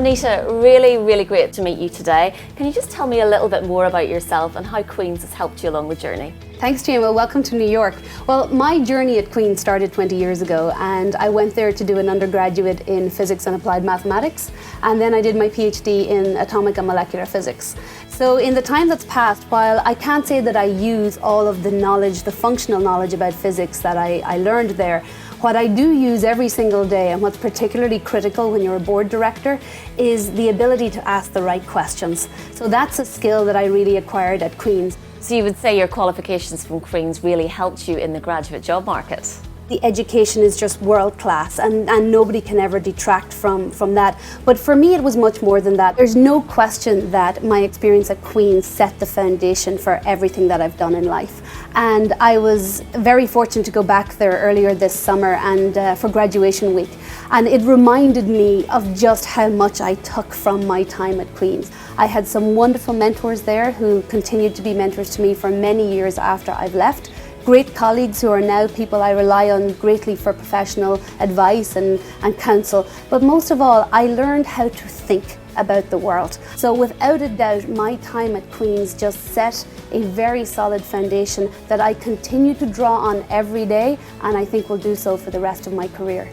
Anita, really great to meet you today. Can you just tell me a little bit more about yourself and how Queen's has helped you along the journey? Thanks, Gemma. Welcome to New York. Well, my journey at Queen's started 20 years ago, and I went there to do an undergraduate in physics and applied mathematics, and then I did my PhD in atomic and molecular physics. So in the time that's passed, while I can't say that I use all of the knowledge, the functional knowledge about physics that I learned there, what I do use every single day, and what's particularly critical when you're a board director, is the ability to ask the right questions. So that's a skill that I really acquired at Queen's. So you would say your qualifications from Queen's really helped you in the graduate job market? The education is just world class, and nobody can ever detract from that. But for me, it was much more than that. There's no question that my experience at Queen's set the foundation for everything that I've done in life. And I was very fortunate to go back there earlier this summer and for graduation week. And it reminded me of just how much I took from my time at Queen's. I had some wonderful mentors there who continued to be mentors to me for many years after I've left. Great colleagues who are now people I rely on greatly for professional advice and counsel. But most of all, I learned how to think about the world. So without a doubt, my time at Queen's just set a very solid foundation that I continue to draw on every day, and I think will do so for the rest of my career.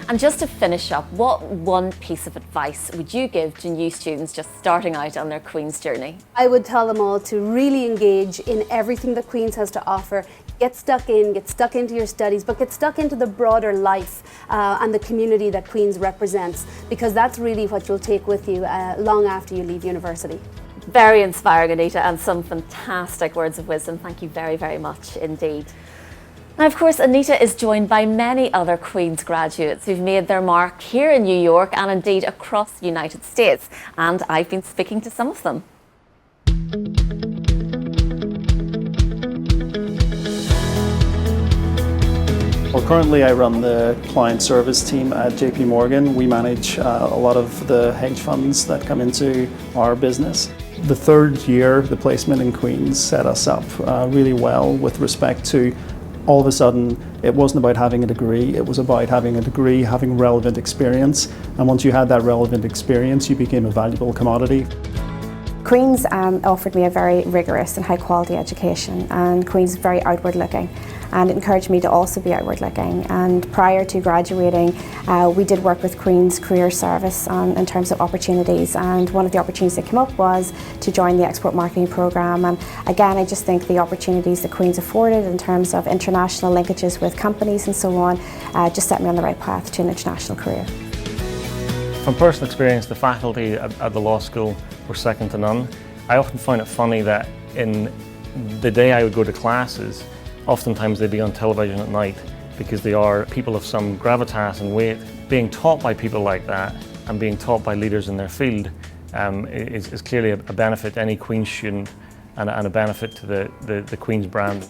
And just to finish up, what one piece of advice would you give to new students just starting out on their Queen's journey? I would tell them all to really engage in everything that Queen's has to offer. Get stuck into your studies, but get stuck into the broader life and the community that Queen's represents, because that's really what you'll take with you long after you leave university. Very inspiring, Anita, and some fantastic words of wisdom. Thank you very much indeed. Now, of course, Anita is joined by many other Queen's graduates who've made their mark here in New York and indeed across the United States, and I've been speaking to some of them. Well, currently I run the client service team at JP Morgan. We manage a lot of the hedge funds that come into our business. The third year, the placement in Queen's set us up really well with respect to all of a sudden, it wasn't about having a degree, it was about having a degree, having relevant experience, and once you had that relevant experience, you became a valuable commodity. Queen's offered me a very rigorous and high quality education, and Queen's is very outward looking, and it encouraged me to also be outward looking. And prior to graduating, we did work with Queen's Career Service in terms of opportunities, and one of the opportunities that came up was to join the export marketing programme. And again, I just think the opportunities that Queen's afforded in terms of international linkages with companies and so on just set me on the right path to an international career. From personal experience, the faculty at the law school were second to none. I often find it funny that in the day I would go to classes, oftentimes they'd be on television at night because they are people of some gravitas and weight. Being taught by people like that and being taught by leaders in their field is clearly a benefit to any Queen's student and a benefit to the Queen's brand.